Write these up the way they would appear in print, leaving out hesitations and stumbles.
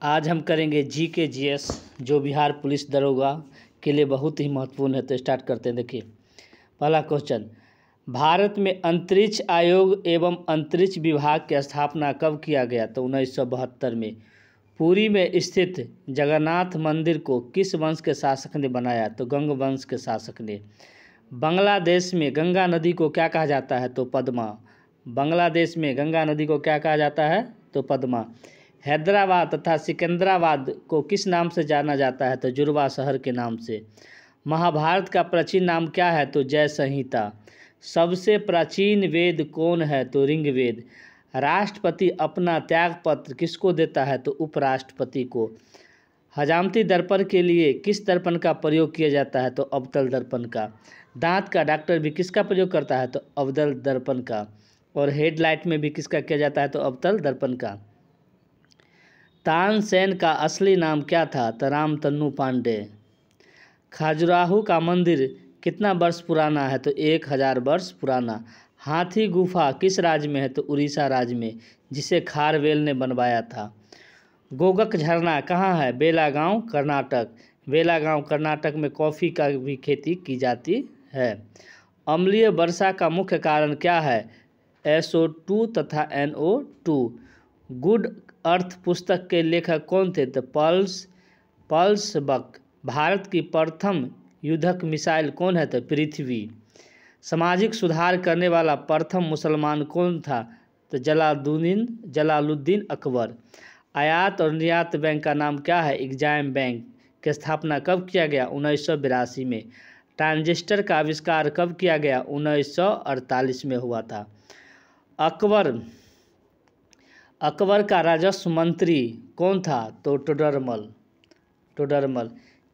आज हम करेंगे जी के जीएस जो बिहार पुलिस दरोगा के लिए बहुत ही महत्वपूर्ण है। तो स्टार्ट करते हैं। देखिए पहला क्वेश्चन, भारत में अंतरिक्ष आयोग एवं अंतरिक्ष विभाग की स्थापना कब किया गया? तो 1972 में। पुरी में स्थित जगन्नाथ मंदिर को किस वंश के शासक ने बनाया? तो गंग वंश के शासक ने। बांग्लादेश में गंगा नदी को क्या कहा जाता है? तो पद्मा। बांग्लादेश में गंगा नदी को क्या कहा जाता है? तो पद्मा। हैदराबाद तथा सिकंदराबाद को किस नाम से जाना जाता है? तो जुड़वा शहर के नाम से। महाभारत का प्राचीन नाम क्या है? तो जय संहिता। सबसे प्राचीन वेद कौन है? तो ऋग्वेद। राष्ट्रपति अपना त्यागपत्र किसको देता है? तो उपराष्ट्रपति को। हजामती दर्पण के लिए किस दर्पण का प्रयोग किया जाता है? तो अवतल दर्पण का। दांत का डॉक्टर भी किसका प्रयोग करता है? तो अवतल दर्पण का। और हेडलाइट में भी किसका किया जाता है? तो अवतल दर्पण का। तानसेन का असली नाम क्या था? तो रामतन्नु पांडे। खजुराहो का मंदिर कितना वर्ष पुराना है? तो 1000 वर्ष पुराना। हाथी गुफा किस राज्य में है? तो उड़ीसा राज्य में, जिसे खारवेल ने बनवाया था। गोगक झरना कहाँ है? बेलागांव कर्नाटक। बेलागांव कर्नाटक में कॉफ़ी का भी खेती की जाती है। अम्लीय वर्षा का मुख्य कारण क्या है? SO2 तथा NO2। गुड अर्थ पुस्तक के लेखक कौन थे? तो पल्स बक। भारत की प्रथम युद्धक मिसाइल कौन है? तो पृथ्वी। सामाजिक सुधार करने वाला प्रथम मुसलमान कौन था? तो जलालुद्दीन अकबर। आयात और निर्यात बैंक का नाम क्या है? Exam bank. की स्थापना कब किया गया? 1982 में। ट्रांजिस्टर का आविष्कार कब किया गया? 1948 में हुआ था। अकबर का राजस्व मंत्री कौन था? तो टोडरमल।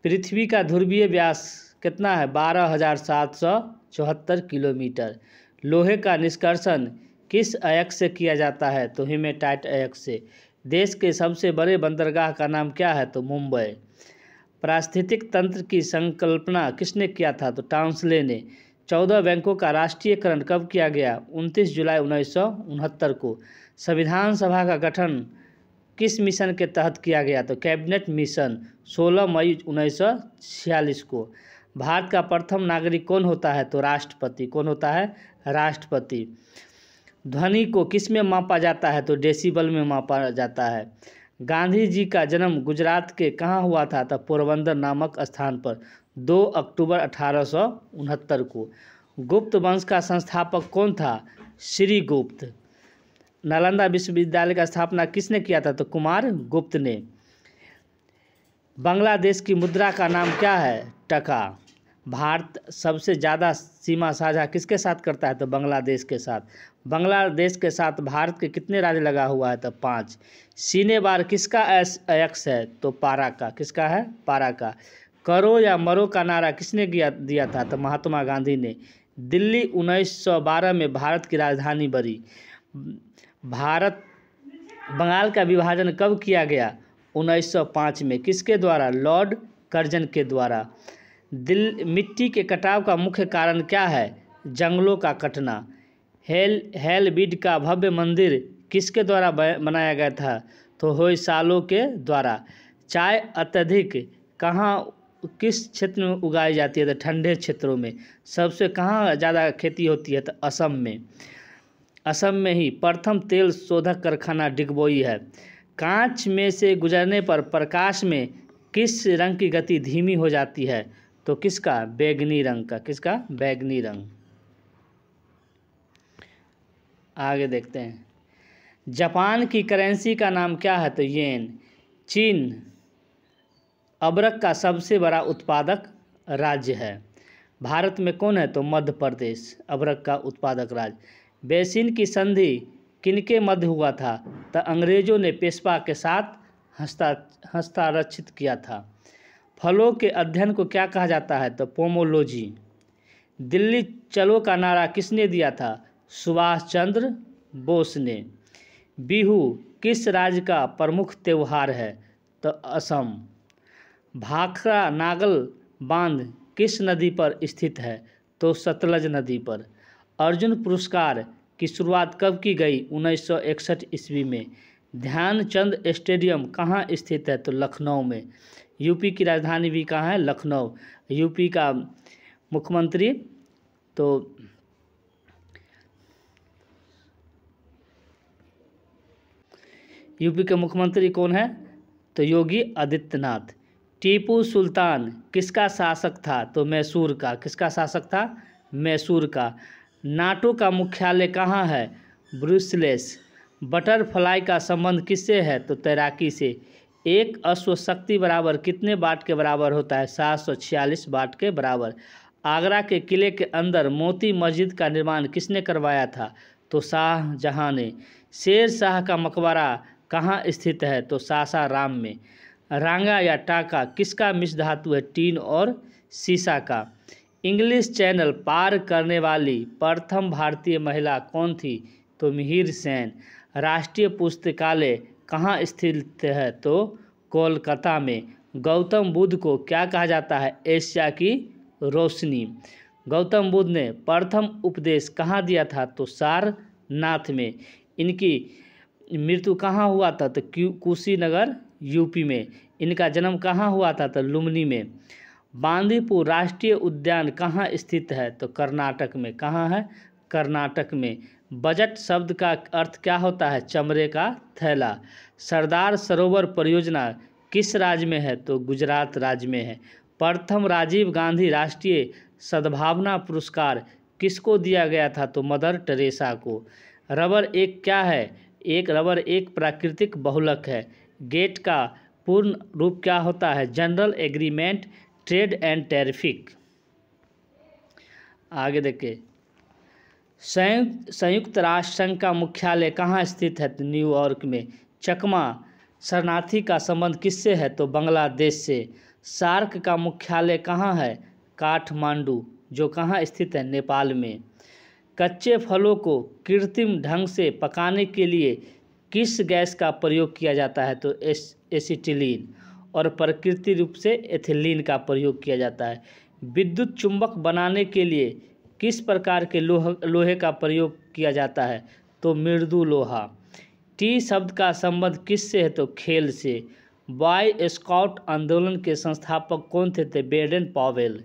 पृथ्वी का ध्रुवीय व्यास कितना है? 12,774 किलोमीटर। लोहे का निष्कर्षण किस अयस्क से किया जाता है? तो हेमेटाइट अयस्क से। देश के सबसे बड़े बंदरगाह का नाम क्या है? तो मुंबई। पारिस्थितिक तंत्र की संकल्पना किसने किया था? तो टाउंसले ने। 14 बैंकों का राष्ट्रीयकरण कब किया गया? 29 जुलाई 1969 को। संविधान सभा का गठन किस मिशन के तहत किया गया? तो कैबिनेट मिशन, 16 मई 1946 को। भारत का प्रथम नागरिक कौन होता है? तो राष्ट्रपति। कौन होता है? राष्ट्रपति। ध्वनि को किस में मापा जाता है? तो डेसिबल में मापा जाता है। गांधी जी का जन्म गुजरात के कहाँ हुआ था? तो पोरबंदर नामक स्थान पर 2 अक्टूबर 1869 को। गुप्त वंश का संस्थापक कौन था? श्रीगुप्त। नालंदा विश्वविद्यालय का स्थापना किसने किया था? तो कुमार गुप्त ने। बांग्लादेश की मुद्रा का नाम क्या है? टका। भारत सबसे ज़्यादा सीमा साझा किसके साथ करता है? तो बांग्लादेश के साथ। बांग्लादेश के साथ भारत के कितने राज्य लगा हुआ है? तो 5। सीने बार किसका अयस्क है? तो पारा का। किसका है? पारा का। करो या मरो का नारा किसने दिया था? तो महात्मा गांधी ने। दिल्ली 1912 में भारत की राजधानी बनी। बंगाल का विभाजन कब किया गया? 1905 में। किसके द्वारा? लॉर्ड कर्जन के द्वारा। मिट्टी के कटाव का मुख्य कारण क्या है? जंगलों का कटना। हेलबीड का भव्य मंदिर किसके द्वारा बनाया गया था? तो होयसालों के द्वारा। चाय अत्यधिक किस क्षेत्र में उगाई जाती है? तो ठंडे क्षेत्रों में। सबसे कहाँ ज़्यादा खेती होती है? तो असम में। असम में ही प्रथम तेल शोधक कारखाना डिगबोई है। कांच में से गुजरने पर प्रकाश में किस रंग की गति धीमी हो जाती है? तो किसका? बैगनी रंग का। किसका? बैगनी रंग। आगे देखते हैं। जापान की करेंसी का नाम क्या है? तो येन। चीन अबरक का सबसे बड़ा उत्पादक राज्य है। भारत में कौन है? तो मध्य प्रदेश अबरक का उत्पादक राज्य। बेसिन की संधि किनके मध्य हुआ था? तो अंग्रेजों ने पेशवा के साथ हस्ताक्षरित किया था। फलों के अध्ययन को क्या कहा जाता है? तो पोमोलॉजी। दिल्ली चलो का नारा किसने दिया था? सुभाष चंद्र बोस ने। बिहू किस राज्य का प्रमुख त्यौहार है? तो असम। भाखड़ा नागल बांध किस नदी पर स्थित है? तो सतलज नदी पर। अर्जुन पुरस्कार की शुरुआत कब की गई? 1961 ईस्वी में। ध्यानचंद स्टेडियम कहाँ स्थित है? तो लखनऊ में। यूपी की राजधानी भी कहाँ है? लखनऊ। यूपी का मुख्यमंत्री तो यूपी के मुख्यमंत्री कौन है? तो योगी आदित्यनाथ। टीपू सुल्तान किसका शासक था? तो मैसूर का। किसका शासक था? मैसूर का। नाटो का मुख्यालय कहाँ है? ब्रुसेल्स। बटरफ्लाई का संबंध किससे है? तो तैराकी से। एक अश्व शक्ति बराबर कितने वाट के बराबर होता है? 746 वाट के बराबर। आगरा के किले के अंदर मोती मस्जिद का निर्माण किसने करवाया था? तो शाहजहां ने। शेर शाह का मकबरा कहाँ स्थित है? तो सासाराम में। रांगा या टाका किसका मिश्र धातु है? टीन और सीसा का। इंग्लिश चैनल पार करने वाली प्रथम भारतीय महिला कौन थी? तो मिहिर सेन। राष्ट्रीय पुस्तकालय कहाँ स्थित है? तो कोलकाता में। गौतम बुद्ध को क्या कहा जाता है? एशिया की रोशनी। गौतम बुद्ध ने प्रथम उपदेश कहाँ दिया था? तो सारनाथ में। इनकी मृत्यु कहाँ हुआ था? तो कुशीनगर यूपी में। इनका जन्म कहाँ हुआ था? तो लुम्बिनी में। बांदीपुर राष्ट्रीय उद्यान कहाँ स्थित है? तो कर्नाटक में। कहाँ है? कर्नाटक में। बजट शब्द का अर्थ क्या होता है? चमड़े का थैला। सरदार सरोवर परियोजना किस राज्य में है? तो गुजरात राज्य में है। प्रथम राजीव गांधी राष्ट्रीय सद्भावना पुरस्कार किसको दिया गया था? तो मदर टेरेसा को। रबर एक क्या है? रबर एक प्राकृतिक बहुलक है। गेट का पूर्ण रूप क्या होता है? General agreement trade and tariff. आगे देखिए, संयुक्त राष्ट्र संघ का मुख्यालय कहाँ स्थित है? तो न्यूयॉर्क में। चकमा शरणार्थी का संबंध किससे है? तो बांग्लादेश से। सार्क का मुख्यालय कहाँ है? काठमांडू, जो कहाँ स्थित है? नेपाल में। कच्चे फलों को कृत्रिम ढंग से पकाने के लिए किस गैस का प्रयोग किया जाता है? तो एसिटिलीन। और प्राकृतिक रूप से एथिलीन का प्रयोग किया जाता है। विद्युत चुंबक बनाने के लिए किस प्रकार के लोहे का प्रयोग किया जाता है? तो मृदु लोहा। टी शब्द का संबंध किससे है? तो खेल से। बॉय स्काउट आंदोलन के संस्थापक कौन थे? तो Baden Powell.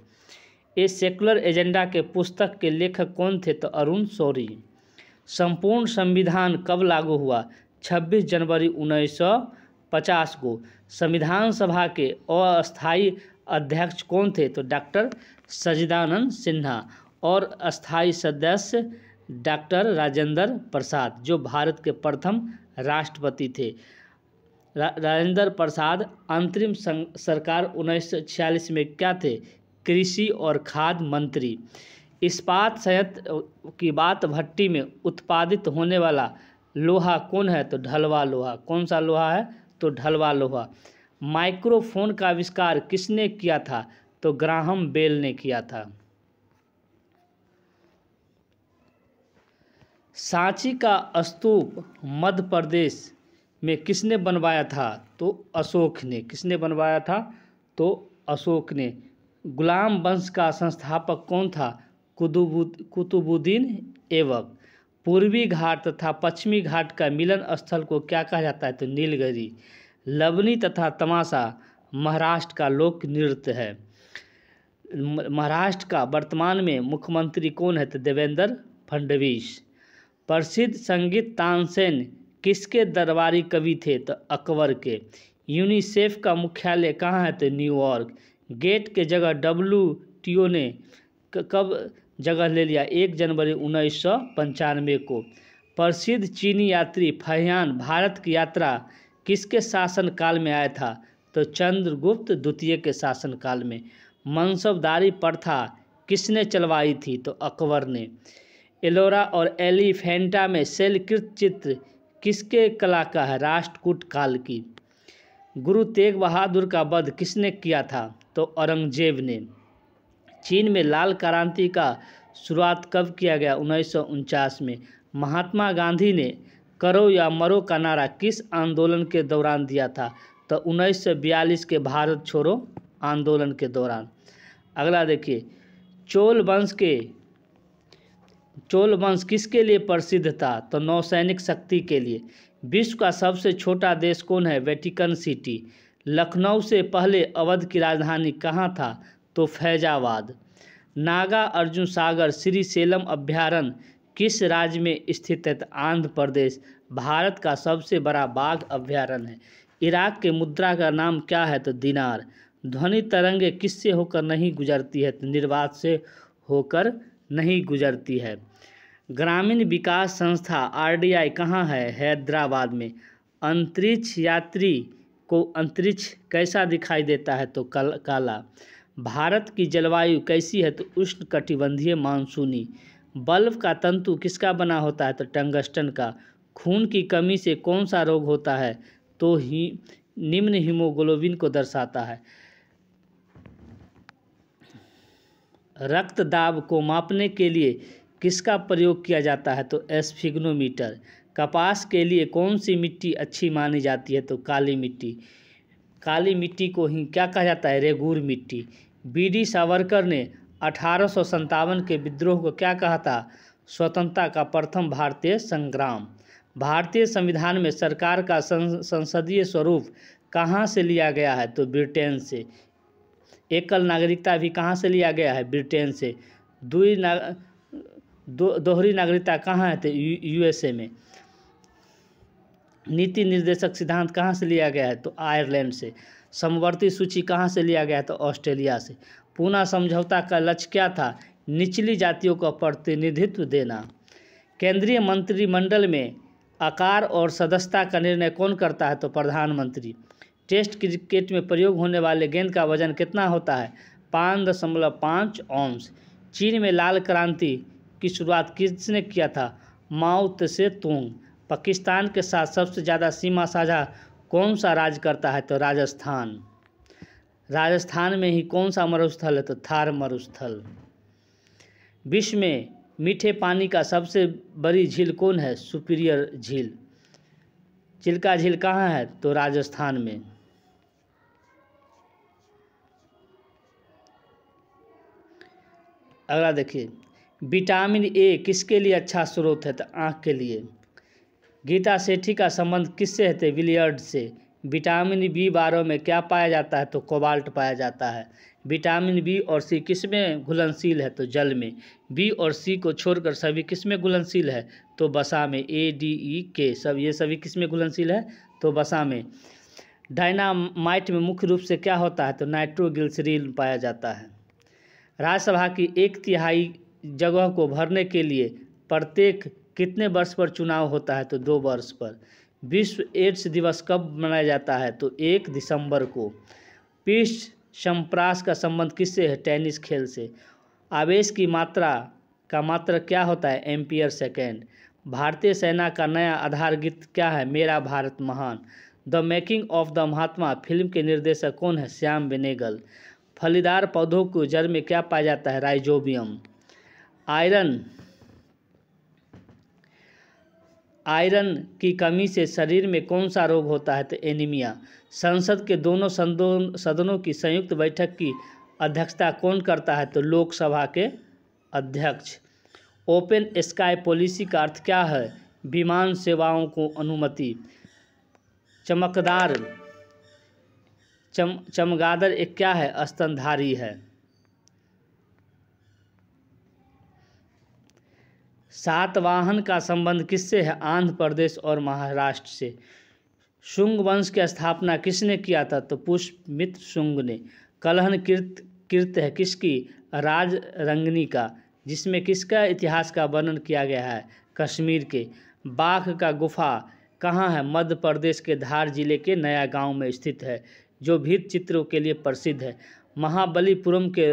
A secular agenda के पुस्तक के लेखक कौन थे? तो अरुण शौरी। संपूर्ण संविधान कब लागू हुआ? 26 जनवरी 1950 को। संविधान सभा के अस्थायी अध्यक्ष कौन थे? तो डॉक्टर सच्चिदानंद सिन्हा। और अस्थायी सदस्य डॉक्टर राजेंद्र प्रसाद, जो भारत के प्रथम राष्ट्रपति थे। राजेंद्र प्रसाद अंतरिम सरकार 1946 में क्या थे? कृषि और खाद्य मंत्री। इस्पात संयंत्र की बात भट्टी में उत्पादित होने वाला लोहा कौन है? तो ढलवा लोहा। कौन सा लोहा है? तो ढलवा लोहा। माइक्रोफोन का आविष्कार किसने किया था? तो ग्राहम बेल ने किया था। सांची का स्तूप मध्य प्रदेश में किसने बनवाया था? तो अशोक ने। किसने बनवाया था? तो अशोक ने। गुलाम वंश का संस्थापक कौन था? कुतुबुद्दीन ऐबक। पूर्वी घाट तथा पश्चिमी घाट का मिलन स्थल को क्या कहा जाता है? तो नीलगिरी। लवनी तथा तमाशा महाराष्ट्र का लोक नृत्य है। महाराष्ट्र का वर्तमान में मुख्यमंत्री कौन है? तो देवेंद्र फडणवीस। प्रसिद्ध संगीत तानसेन किसके दरबारी कवि थे? तो अकबर के। यूनिसेफ का मुख्यालय कहाँ है? तो न्यूयॉर्क। गेट के जगह WTO ने कब जगह ले लिया? 1 जनवरी 1995 को। प्रसिद्ध चीनी यात्री फहियान भारत की यात्रा किसके शासनकाल में आया था? तो चंद्रगुप्त द्वितीय के शासनकाल में। मनसबदारी प्रथा किसने चलवाई थी? तो अकबर ने। एलोरा और एलिफेंटा में शैलकृत चित्र किसके कला का है? राष्ट्रकूट काल की। गुरु तेग बहादुर का वध किसने किया था? तो औरंगजेब ने। चीन में लाल क्रांति का शुरुआत कब किया गया? 1949 में। महात्मा गांधी ने करो या मरो का नारा किस आंदोलन के दौरान दिया था? तो 1942 के भारत छोड़ो आंदोलन के दौरान। अगला देखिए, चोल वंश किसके लिए प्रसिद्ध था? तो नौसैनिक शक्ति के लिए। विश्व का सबसे छोटा देश कौन है? Vatican city. लखनऊ से पहले अवध की राजधानी कहाँ था? तो फैजाबाद। नागा अर्जुन सागर श्री सेलम अभयारण्य किस राज्य में स्थित है? आंध्र प्रदेश। भारत का सबसे बड़ा बाघ अभयारण्य है। इराक के मुद्रा का नाम क्या है? तो दिनार। ध्वनि तरंगे किससे होकर नहीं गुजरती है? तो निर्वात से होकर नहीं गुजरती है। ग्रामीण विकास संस्था आरडीआई कहाँ है? हैदराबाद में। अंतरिक्ष यात्री को अंतरिक्ष कैसा दिखाई देता है? तो काला। भारत की जलवायु कैसी है? तो उष्णकटिबंधीय मानसूनी। बल्ब का तंतु किसका बना होता है? तो टंगस्टन का। खून की कमी से कौन सा रोग होता है? तो निम्न हीमोग्लोबिन को दर्शाता है। रक्त दाब को मापने के लिए किसका प्रयोग किया जाता है? तो एस्फिग्नोमीटर। कपास के लिए कौन सी मिट्टी अच्छी मानी जाती है? तो काली मिट्टी। काली मिट्टी को ही क्या कहा जाता है? रेगूर मिट्टी। बीडी सावरकर ने 1857 के विद्रोह को क्या कहा था? स्वतंत्रता का प्रथम भारतीय संग्राम। भारतीय संविधान में सरकार का संसदीय स्वरूप कहाँ से लिया गया है? तो ब्रिटेन से। एकल नागरिकता भी कहाँ से लिया गया है? ब्रिटेन से। दोहरी नागरिकता कहाँ है? तो यूएसए में। नीति निर्देशक सिद्धांत कहाँ से लिया गया है? तो आयरलैंड से। समवर्ती सूची कहाँ से लिया गया है? तो ऑस्ट्रेलिया से। पूना समझौता का लक्ष्य क्या था? निचली जातियों का प्रतिनिधित्व देना। केंद्रीय मंत्रिमंडल में आकार और सदस्यता का निर्णय कौन करता है? तो प्रधानमंत्री। टेस्ट क्रिकेट में प्रयोग होने वाले गेंद का वजन कितना होता है? 5.5 औंस। चीन में लाल क्रांति की शुरुआत किसने किया था? माओ त्से तुंग। पाकिस्तान के साथ सबसे ज़्यादा सीमा साझा कौन सा राज्य करता है? तो राजस्थान। राजस्थान में ही कौन सा मरुस्थल है? तो थार मरुस्थल। विश्व में मीठे पानी का सबसे बड़ी झील कौन है? सुपीरियर झील। चिल्का झील कहाँ है? तो राजस्थान में। अगला देखिए, विटामिन ए किसके लिए अच्छा स्रोत है? तो आँख के लिए। गीता सेठी का संबंध किससे है? तो बिलियर्ड से। विटामिन बी12 में क्या पाया जाता है? तो कोबाल्ट पाया जाता है। विटामिन बी और सी किस में घुलनशील है? तो जल में। बी और सी को छोड़कर सभी किस में घुलनशील है? तो वसा में। ए डी ई के ये सभी किस में घुलनशील है? तो वसा में। डायनामाइट में मुख्य रूप से क्या होता है? तो नाइट्रोग्लिसरीन पाया जाता है। राज्यसभा की 1/3 जगह को भरने के लिए प्रत्येक कितने वर्ष पर चुनाव होता है? तो 2 वर्ष पर। विश्व एड्स दिवस कब मनाया जाता है? तो 1 दिसंबर को। पृष्ठ संप्रास का संबंध किससे है? टेनिस खेल से। आवेश की मात्रा का मात्रक क्या होता है? Ampere second. भारतीय सेना का नया आधार गीत क्या है? मेरा भारत महान। The making of the Mahatma film के निर्देशक कौन है? श्याम बेनेगल। फलीदार पौधों को जड़ में क्या पाया जाता है? राइजोबियम। आयरन की कमी से शरीर में कौन सा रोग होता है? तो एनीमिया। संसद के दोनों सदनों की संयुक्त बैठक की अध्यक्षता कौन करता है? तो लोकसभा के अध्यक्ष। ओपन स्काई पॉलिसी का अर्थ क्या है? विमान सेवाओं को अनुमति। चमगादड़ एक क्या है? स्तनधारी है। सातवाहन का संबंध किससे है? आंध्र प्रदेश और महाराष्ट्र से। शुंग वंश की स्थापना किसने किया था? तो पुष्यमित्र शुंग ने। कलहन कृत है किसकी? राजरंगिनी का, जिसमें किसका इतिहास का वर्णन किया गया है? कश्मीर के। बाघ का गुफा कहाँ है? मध्य प्रदेश के धार जिले के नया गांव में स्थित है, जो भित्ति चित्रों के लिए प्रसिद्ध है। महाबलीपुरम के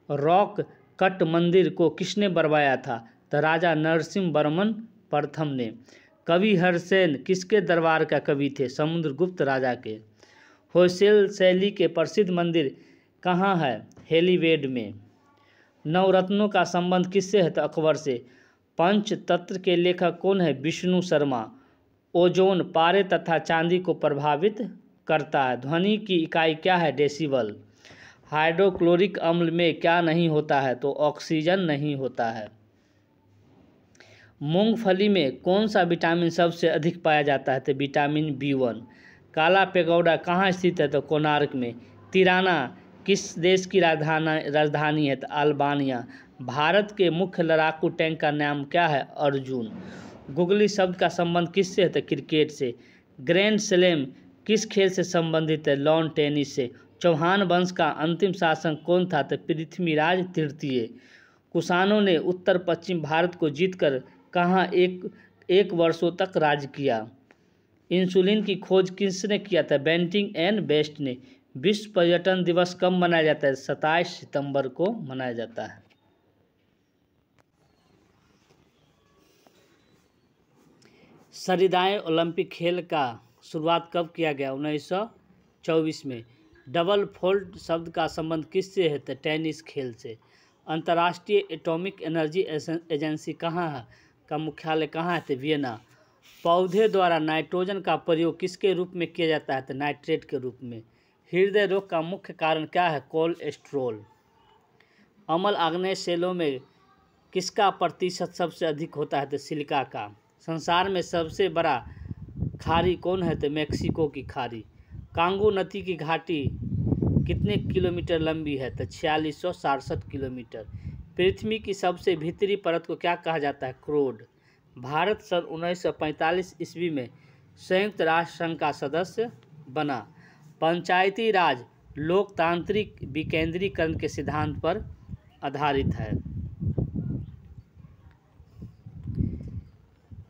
रॉक कट मंदिर को किसने बनवाया था? तो राजा नरसिंहवर्मन प्रथम ने। कवि हरसेन किसके दरबार का कवि थे? समुद्रगुप्त राजा के। होयसल शैली के प्रसिद्ध मंदिर कहाँ है? हेलीवेड में। नवरत्नों का संबंध किससे है? तो अकबर से। पंचतंत्र के लेखक कौन है? विष्णु शर्मा। ओजोन पारे तथा चांदी को प्रभावित करता है। ध्वनि की इकाई क्या है? डेसिबल। हाइड्रोक्लोरिक अम्ल में क्या नहीं होता है? तो ऑक्सीजन नहीं होता है। मूंगफली में कौन सा विटामिन सबसे अधिक पाया जाता है? तो विटामिन B1। काला पैगोडा कहाँ स्थित है? तो कोणार्क में। तिराना किस देश की राजधानी है? तो अल्बानिया। भारत के मुख्य लड़ाकू टैंक का नाम क्या है? अर्जुन। गुगली शब्द का संबंध किससे है? तो क्रिकेट से। ग्रैंड स्लैम किस खेल से संबंधित है? लॉन टेनिस से। चौहान वंश का अंतिम शासक कौन था? तो पृथ्वीराज तृतीय। कुषाणों ने उत्तर पश्चिम भारत को जीतकर कहाँ एक वर्षों तक राज किया? इंसुलिन की खोज किसने किया था? बेंटिंग एंड बेस्ट ने। विश्व पर्यटन दिवस कब मनाया जाता है? 27 सितंबर को मनाया जाता है। सरिदाएं ओलंपिक खेल का शुरुआत कब किया गया? 1924 में। डबल फोल्ड शब्द का संबंध किससे है? तो टेनिस खेल से। अंतर्राष्ट्रीय एटॉमिक एनर्जी एजेंसी कहाँ है का मुख्यालय कहाँ है? तो वियना। पौधे द्वारा नाइट्रोजन का प्रयोग किसके रूप में किया जाता है? तो नाइट्रेट के रूप में। हृदय रोग का मुख्य कारण क्या है? कोलेस्ट्रॉल। अम्ल आग्नेय सेलों में किसका प्रतिशत सबसे अधिक होता है? तो सिलिका का। संसार में सबसे बड़ा खाड़ी कौन है? तो मेक्सिको की खाड़ी। कांगो नदी की घाटी कितने किलोमीटर लंबी है? तो 4667 किलोमीटर। पृथ्वी की सबसे भीतरी परत को क्या कहा जाता है? क्रोड। भारत सन 1945 ईस्वी में संयुक्त राष्ट्र संघ का सदस्य बना। पंचायती राज लोकतांत्रिक विकेंद्रीकरण के सिद्धांत पर आधारित है।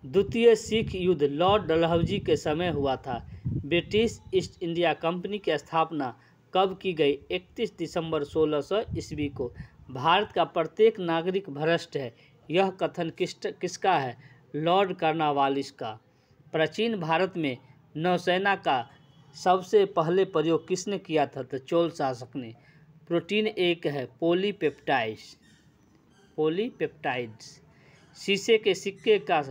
द्वितीय सिख युद्ध लॉर्ड डलहौजी के समय हुआ था। ब्रिटिश ईस्ट इंडिया कंपनी की स्थापना कब की गई? 31 दिसंबर 1600 ईस्वी को। भारत का प्रत्येक नागरिक भ्रष्ट है, यह कथन किसका है? लॉर्ड कर्नवालिस का। प्राचीन भारत में नौसेना का सबसे पहले प्रयोग किसने किया था? तो चोल शासक ने। प्रोटीन एक है पॉलीपेप्टाइड्स। शीशे के सिक्के का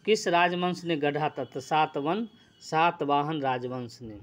किस राजवंश ने गढ़ा था? तो सातवाहन राजवंश ने।